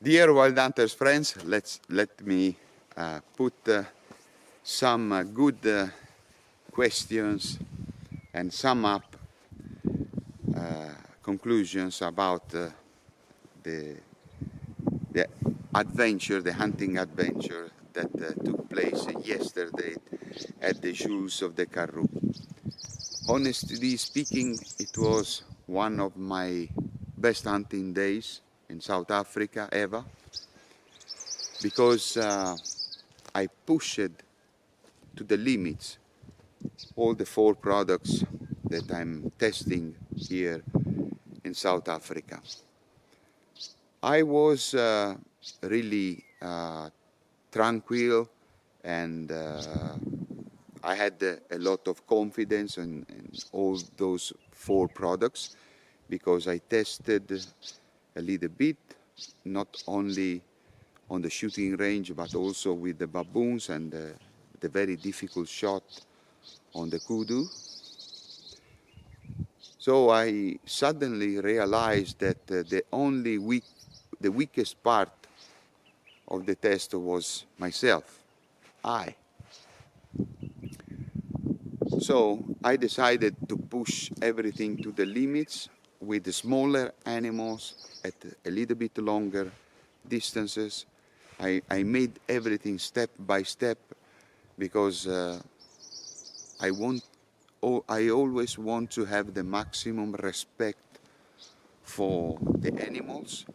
Dear Wild Hunters friends, let me put some good questions and sum up conclusions about the adventure, the hunting adventure that took place yesterday at the Jules of the Karoo. Honestly speaking, it was one of my best hunting days in South Africa ever, because I pushed to the limits all the 4 products that I'm testing here in South Africa. I was really tranquil, and I had a lot of confidence in all those 4 products, because I tested a little bit, not only on the shooting range, but also with the baboons and the very difficult shot on the kudu. So I suddenly realized that the weakest part of the test was myself, I. So I decided to push everything to the limits with the smaller animals at a little bit longer distances. I made everything step by step, because I always want to have the maximum respect for the animals,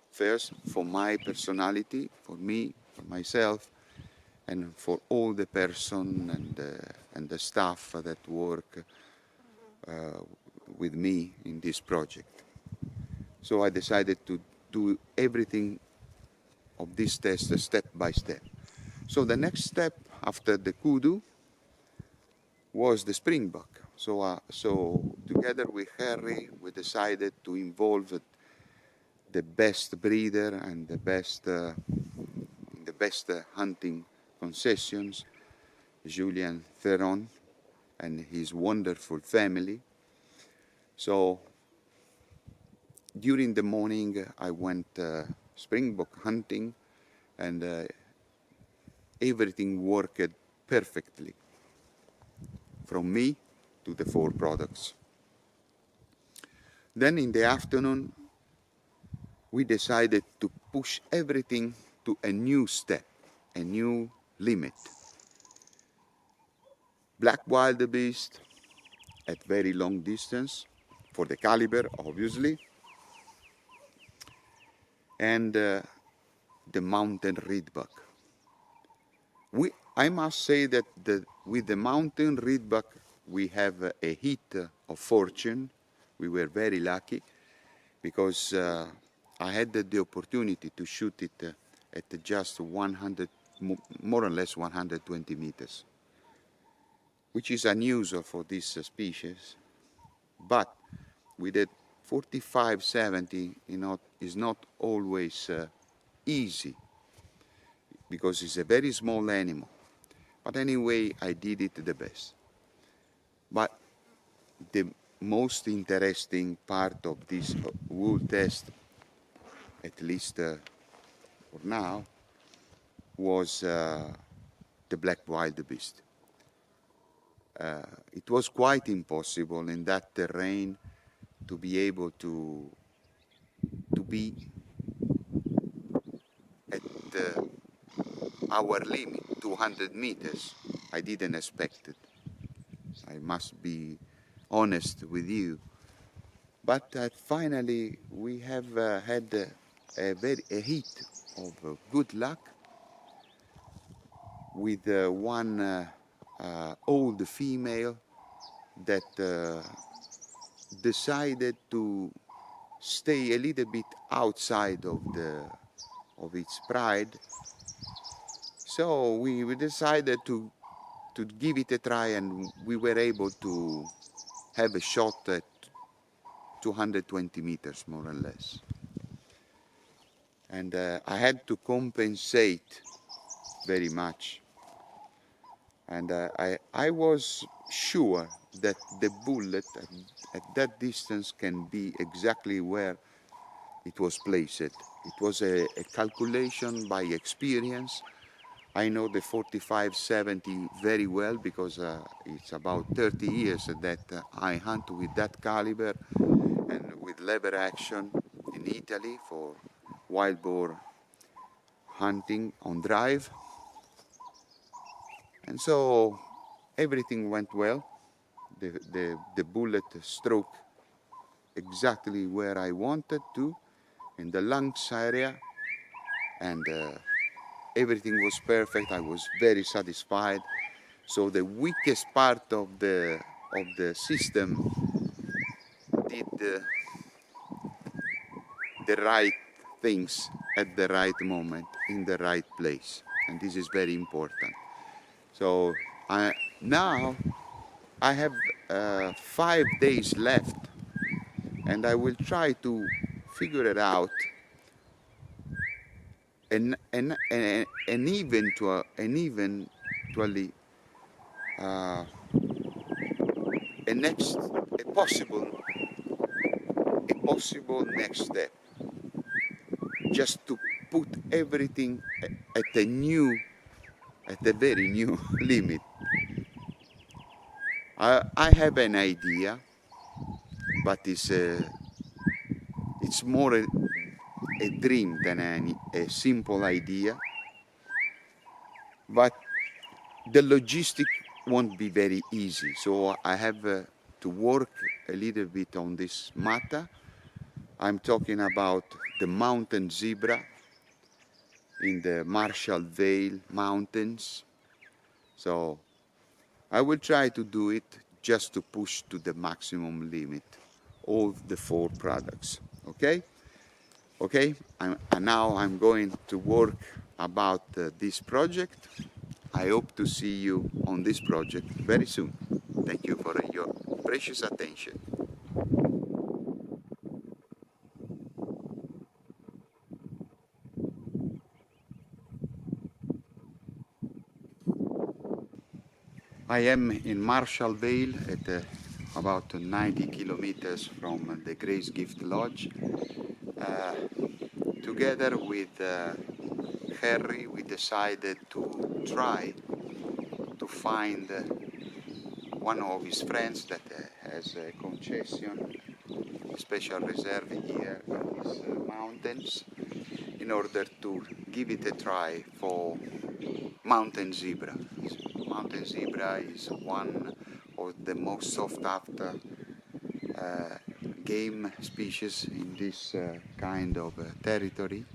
first for my personality, for me, for myself, and for all the person and the staff that work with me in this project. So I decided to do everything of this test step by step. So the next step after the kudu was the springbok. So together with Harry, we decided to involve the best breeder and the best hunting concessions, Julian Ferron and his wonderful family. So during the morning I went springbok hunting, and everything worked perfectly, from me to the 4 products. Then in the afternoon we decided to push everything to a new step, a new limit. Black wildebeest at very long distance, for the caliber obviously, and the mountain reedbuck. I must say that with the mountain reedbuck we have a hit of fortune. We were very lucky, because I had the opportunity to shoot it at just 100, more or less 120 meters, which is unusual for this species. But with a 45-70, is not always easy, because it's a very small animal. But anyway, I did it the best. But the most interesting part of this wool test, at least for now, was the black wildebeest. It was quite impossible in that terrain to be able to be at our limit, 200 meters. I didn't expect it. I must be honest with you. But finally we have had a hit of good luck with one old female that decided to stay a little bit outside of its pride. So we decided to give it a try, and we were able to have a shot at 220 meters, more or less. And I had to compensate very much. And I was sure that the bullet at that distance can be exactly where it was placed. It was a calculation by experience. I know the 45-70 very well because it's about 30 years that I hunt with that caliber and with lever action in Italy for wild boar hunting on drive. And so everything went well. The bullet struck exactly where I wanted to, in the lungs area, and everything was perfect. I was very satisfied. So the weakest part of the system did the right things at the right moment in the right place, and this is very important. So now I have 5 days left, and I will try to figure it out and eventually a possible next step, just to put everything at a very new limit. I have an idea, but it's more a dream than a simple idea. But the logistic won't be very easy, so I have to work a little bit on this matter. I'm talking about the mountain zebra in the Marshall Vale Mountains. So I will try to do it just to push to the maximum limit all the 4 products. Okay? Okay? And now I'm going to work about this project. I hope to see you on this project very soon. Thank you for your precious attention. I am in Marshall Vale at about 90 kilometers from the Great Gift Lodge. Together with Harry, we decided to try to find one of his friends that has a concession, special reserve here in these mountains, in order to give it a try for mountain zebra. Mountain zebra is one of the most sought after game species in this kind of territory.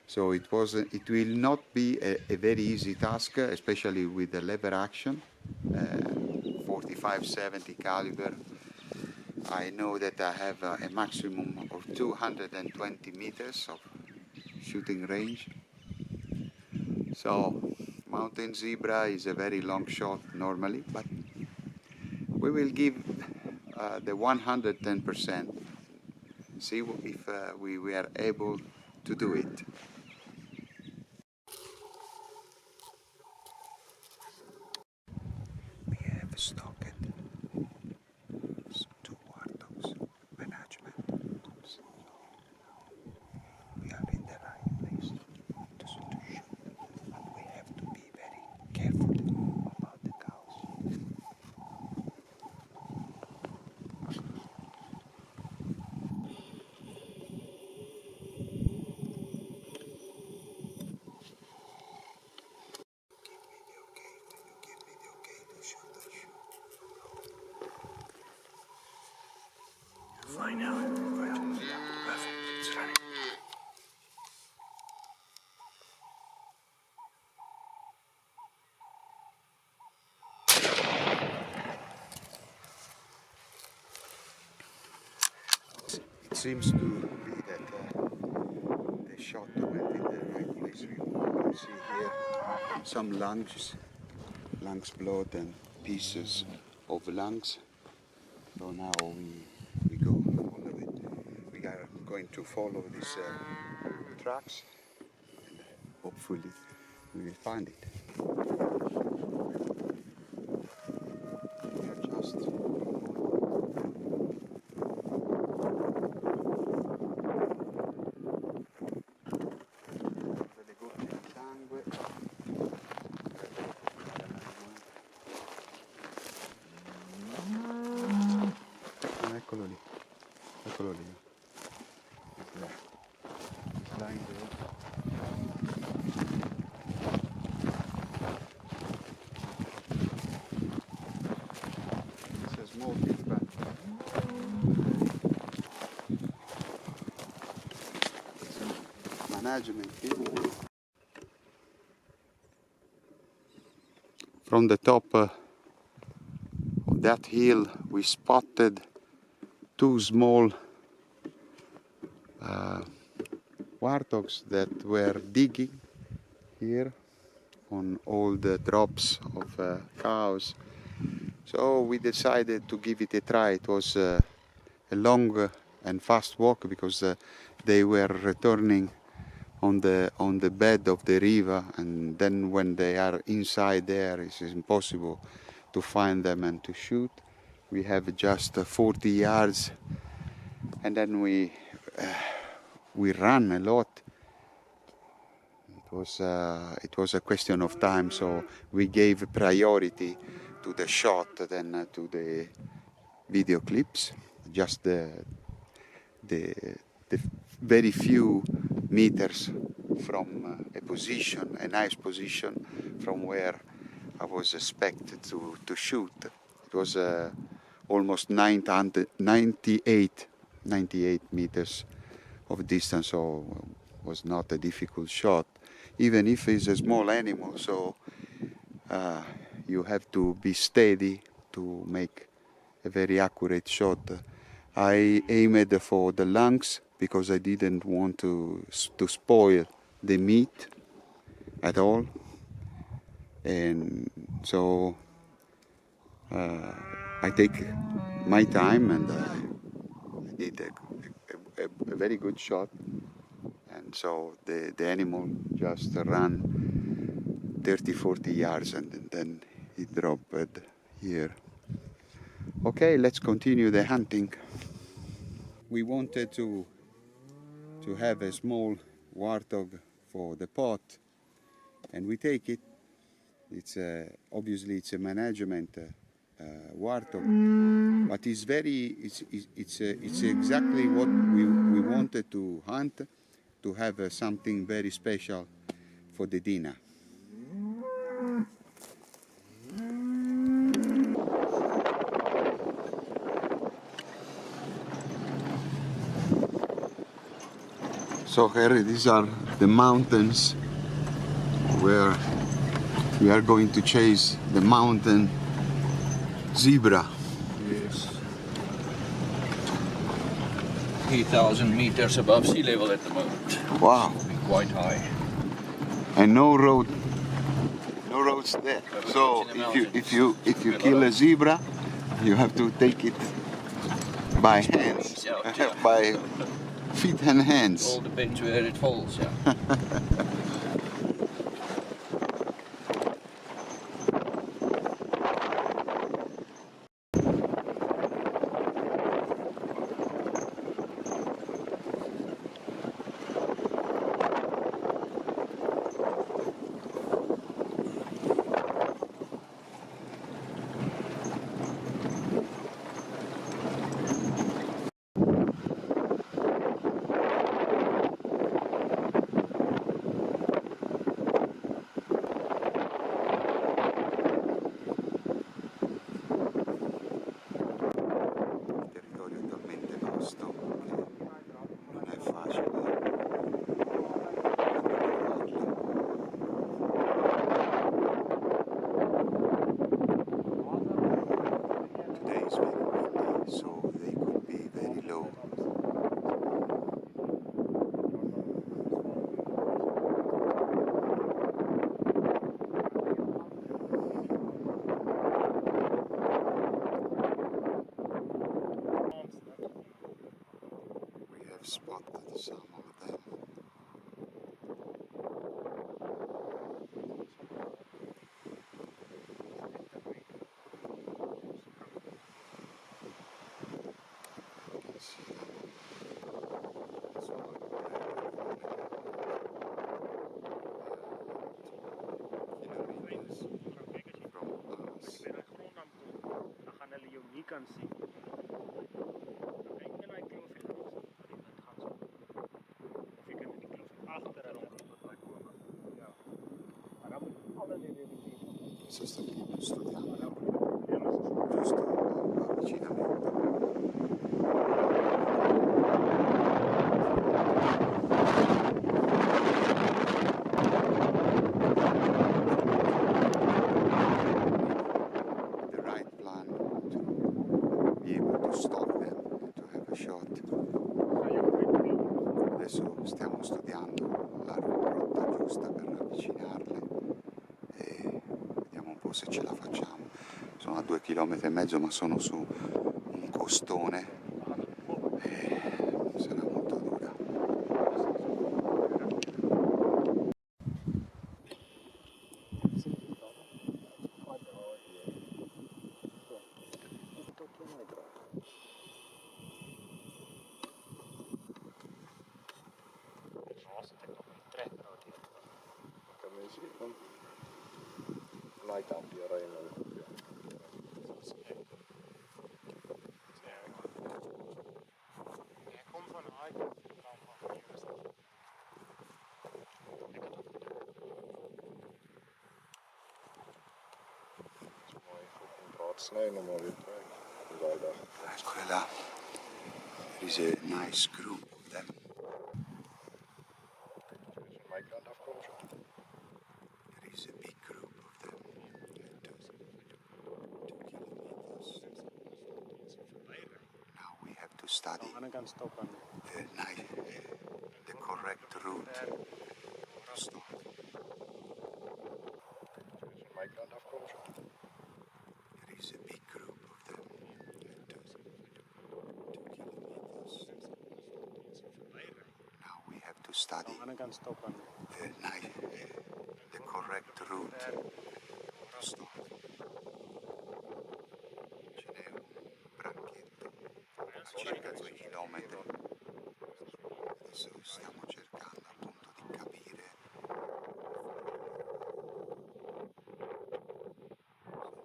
So it will not be a very easy task, especially with the lever action, 45-70 caliber. I know that I have a maximum of 220 meters of shooting range. So mountain zebra is a very long shot normally, but we will give the 110%. See if we were able to do it. We have stocked 2 Warthogs management. We are in the right place to shoot, but we have to be very careful about the cows. Fine now. Perfect. It's running. It seems to be that the shot went in the right place. You can see here some lungs blood and pieces of lungs. So now we go follow it. We are going to follow these tracks, and hopefully we will find it. We are just Eccolo lì, eccolo lì. Flying bird. It's a small feedback. It's a management field. From the top of that hill we spotted two small warthogs that were digging here on all the drops of cows. So we decided to give it a try. It was a long and fast walk because they were returning on the bed of the river, and then when they are inside there it's impossible to find them and to shoot. We have just 40 yards, and then we ran a lot. It was a question of time, so we gave priority to the shot than to the video clips. Just the very few meters from a nice position from where I was expected to shoot. It was almost 98 meters of distance, so it was not a difficult shot, even if it's a small animal. So you have to be steady to make a very accurate shot. I aimed for the lungs because I didn't want to spoil the meat at all, and so I take my time, and I did a very good shot, and so the animal just ran 30-40 yards and then he dropped here. Okay, let's continue the hunting. We wanted to have a small warthog for the pot, and we take it. It's obviously it's a management warthog, but it's exactly what we wanted to hunt, to have something very special for the dinner. So here, these are the mountains where we are going to chase the mountain zebra. Yes. 3,000 meters above sea level at the moment. Wow. Quite high. And no roads there. So if you kill a zebra, you have to take it by hands, by feet and hands. All depends where it falls, yeah. So they could be very low. We have spotted some of them. Yukon Sea. Adesso sto studiando giusto l'avvicinamento. The right plan to be able to stop them and to have a shot. Adesso stiamo studiando la rotta giusta per avvicinarle e vediamo un po' se ce la facciamo. Sono a 2,5 km, ma sono su un costone e sarà molto dura. Laitampia reinoja. Eccole là. There is a nice group of them. There is a big group of them. 2 kilometers. Now we have to study the correct route to stop. There is a big group of them. 2 kilometers. Now we have to study the correct route to stop. Ce n'è un bracchetto a circa 2 chilometri. Adesso stiamo cercando appunto di capire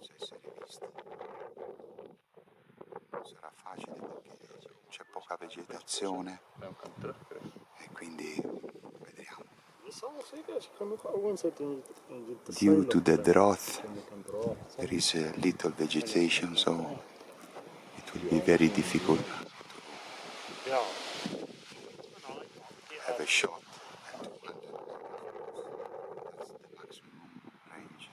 senza essere visti. Non sarà facile perché c'è poca vegetazione e quindi vedremo. Due to the drought, there is a little vegetation, so it will be very difficult to have a shot at 200. That's the maximum range.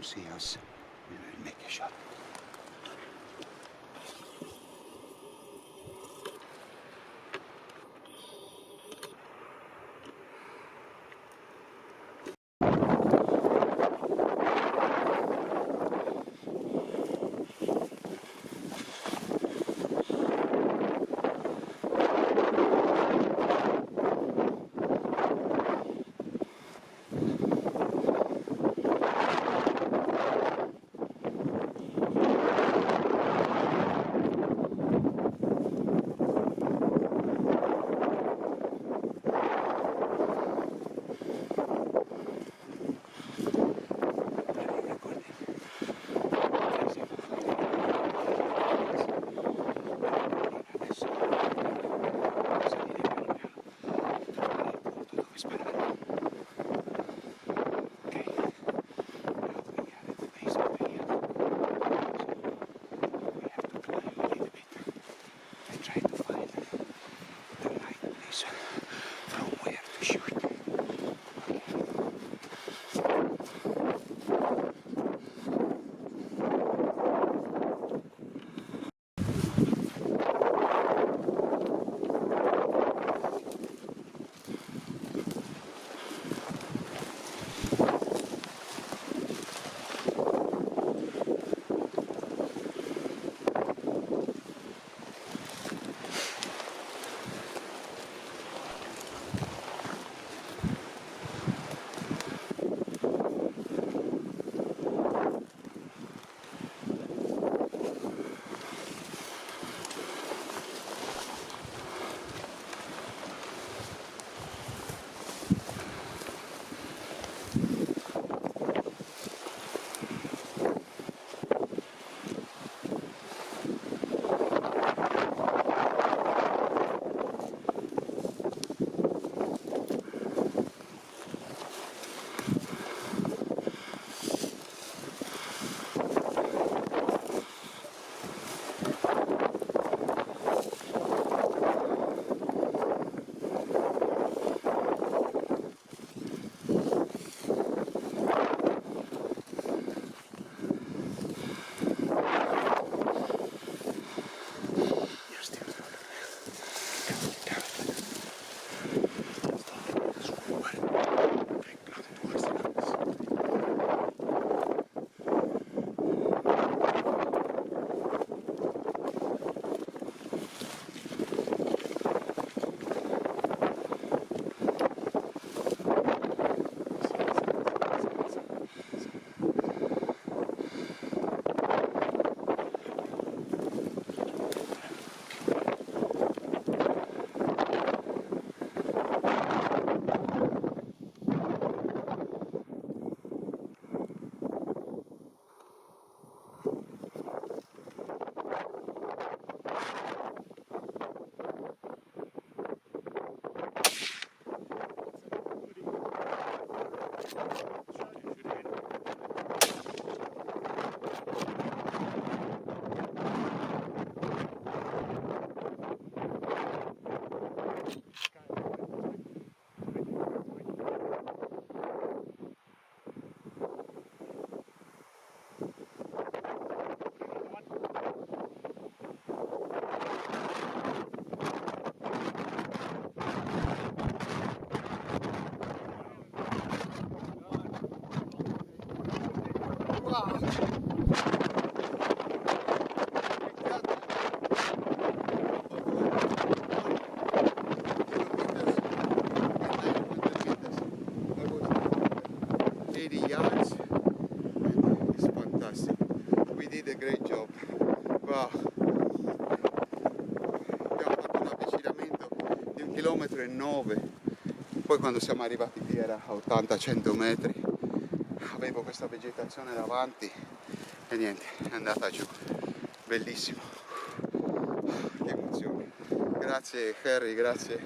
don't see us, we will make a shot. Did a great job. Wow. Abbiamo fatto un avvicinamento di 1,9 km. Poi quando siamo arrivati qui era a 80-100 metri. Avevo questa vegetazione davanti e niente, è andata giù. Bellissimo. Che emozione. Grazie Harry, grazie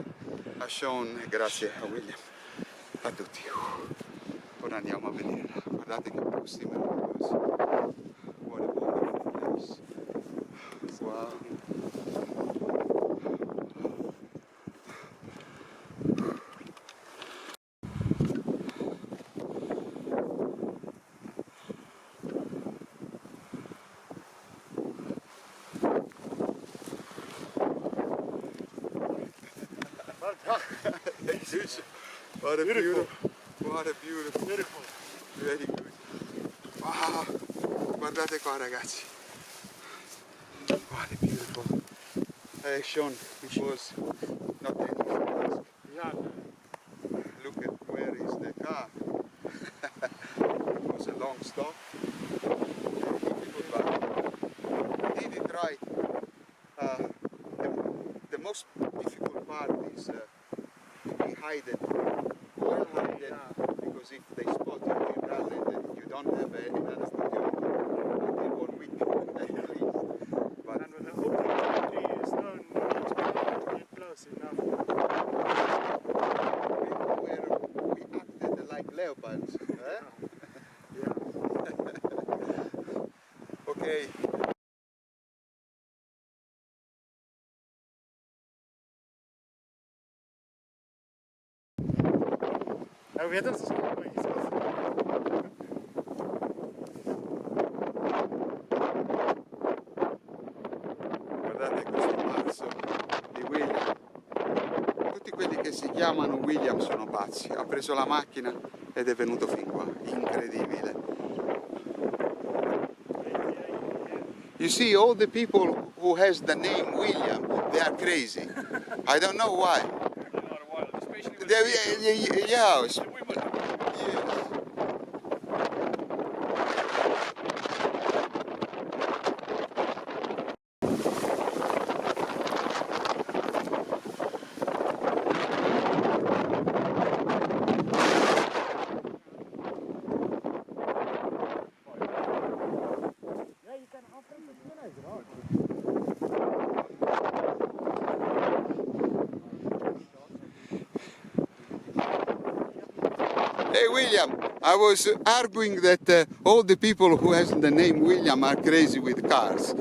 a Sean, grazie a William, a tutti. Ora andiamo a vedere. Guardate che posti meravigliosi. Wow. What a beautiful, what a beautiful, very good. Wow, guardate qua ragazzi. What a beautiful. Sean, it was not anything. Yeah. Look at where is the car. It was a long stop. We did it right. The most difficult part is to be hidden, well hidden, because if they spot you, you run and you don't have another opportunity. They won't win at least. But And with the opportunity is known not to get close enough. we acted like leopards. Eh? Yeah. Okay. Nou weet ons is goed by iets af. Guardate questo pazzo di William. Tutti quelli che si chiamano William sono pazzi. Ha preso la macchina ed è venuto fin qua. Incredibile. You see, all the people who has the name William, they are crazy. I don't know why. Yeah, yes. Hey William, I was arguing that all the people who has the name William are crazy with cars.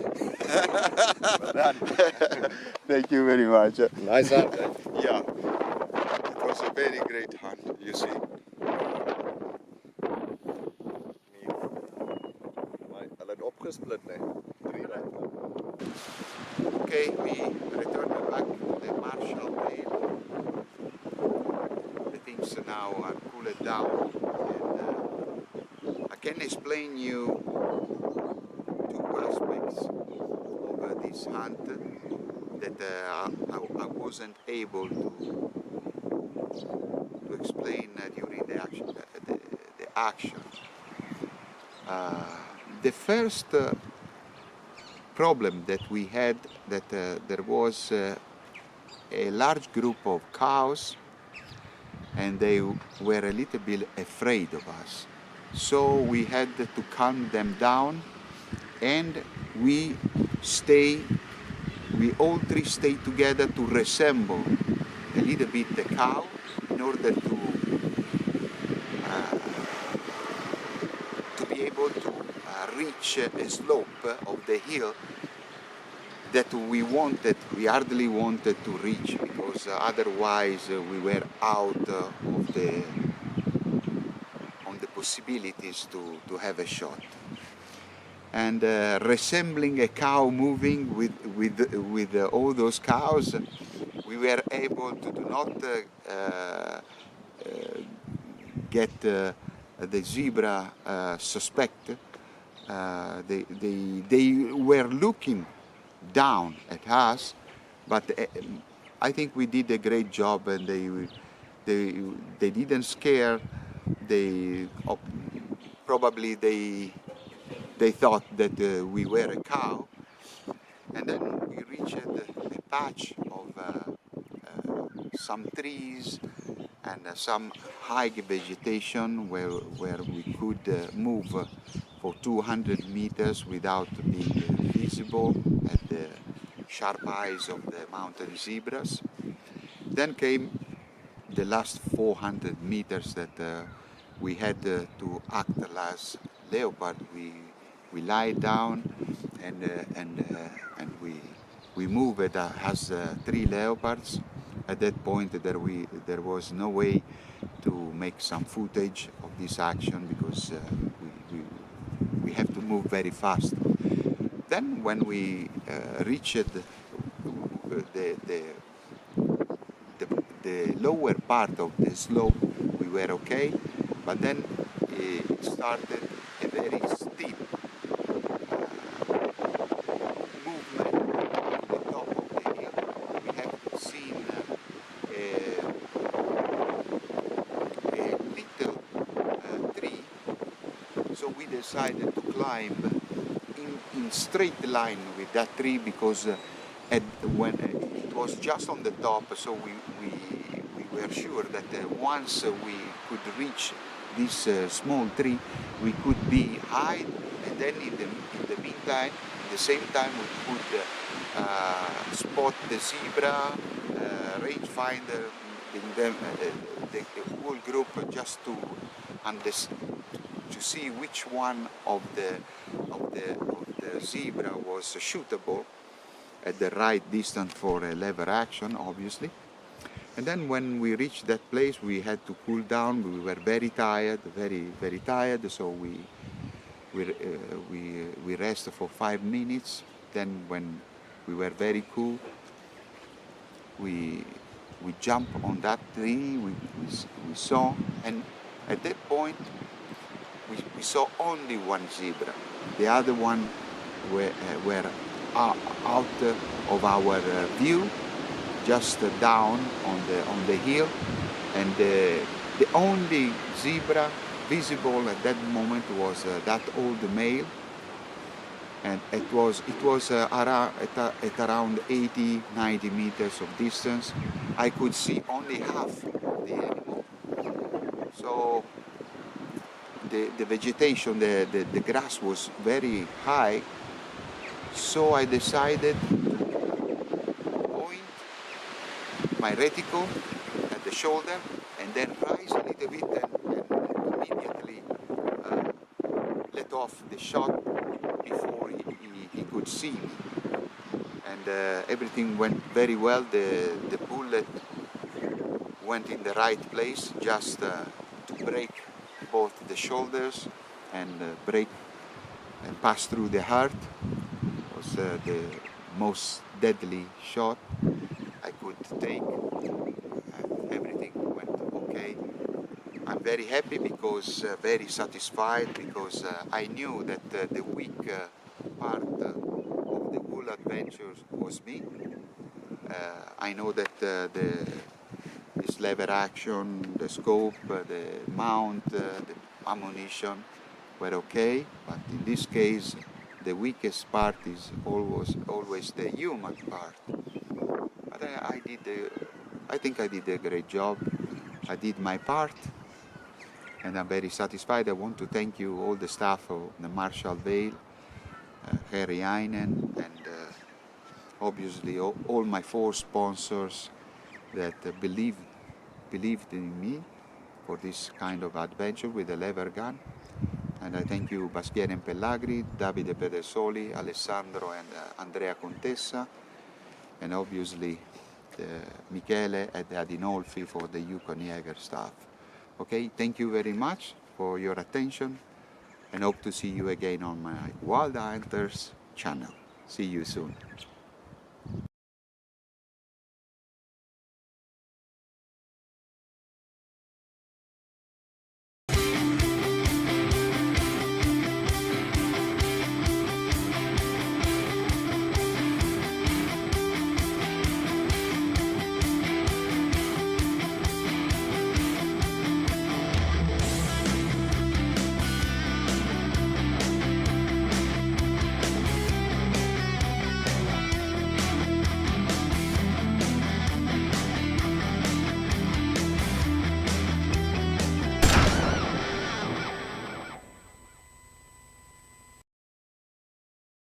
Thank you very much. Nice hunt, eh? Yeah, it was a very great hunt, you see. Hulle het opgesplit, nee. 3 right. Okay, we return back to the Marshall Vale. The things now are cooled down, and I can explain you two aspects of this hunt that I wasn't able to explain during the action. The first problem that we had, that there was a large group of cows and they were a little bit afraid of us. So we had to calm them down, and we all three stayed together to resemble a little bit the cow in order to be able to reach a slope of the hill that we hardly wanted to reach, because otherwise we were out on the possibilities to have a shot. And resembling a cow moving with all those cows, we were able to do not get the zebra suspect. They were looking down at us, but I think we did a great job, and they didn't scare. Probably they thought that we were a cow. And then we reached a patch of some trees and some high vegetation where we could move for 200 meters without being visible at the sharp eyes of the mountain zebras. Then came the last 400 meters that we had to act as leopard. We lie down and we moved as 3 leopards. At that point there was no way to make some footage of this action, because we have to move very fast. Then when we reached the the lower part of the slope we were okay, but then it started a very steep movement to the top of the hill. We have seen a little tree, so we decided to climb in straight line with that tree, because when it was just on the top, so we were sure that once we could reach this small tree, we could be high, and then in the meantime, at the same time, we could spot the zebra, rangefinder, the whole group, just to see which one of the zebra was suitable at the right distance for a lever action, obviously. And then when we reached that place, we had to cool down. We were very tired, very tired. So we rested for 5 minutes. Then when we were very cool, we jumped on that tree. We saw, and at that point we saw only one zebra. The other one were out of our view, just down on the hill, and the only zebra visible at that moment was that old male, and it was at around 80-90 meters of distance. I could see only half of the animal, so the vegetation, the grass was very high, so I decided to point my reticle at the shoulder and then rise a little bit and immediately let off the shot before he could see me. And everything went very well. The bullet went in the right place, just to break both the shoulders and break and pass through the heart. It was the most deadly shot I could take. Everything went okay. I'm very happy, because very satisfied, because I knew that the weak part of the whole adventure was me. I know that this lever action, the scope, the mount, the ammunition were okay, but in this case the weakest part is always the human part. But I think I did a great job. I did my part, and I'm very satisfied. I want to thank you, all the staff of the Marshall Vale, Harry Heinen, and obviously all my 4 sponsors that believed in me for this kind of adventure with the lever gun. And I thank you, Baschieri&Pellagri, Davide Pedersoli, Alessandro and Andrea Contessa, and obviously Michele and Adinolfi for the Yukon Jaeger staff. Okay, thank you very much for your attention, and hope to see you again on my Wild Hunters channel. See you soon.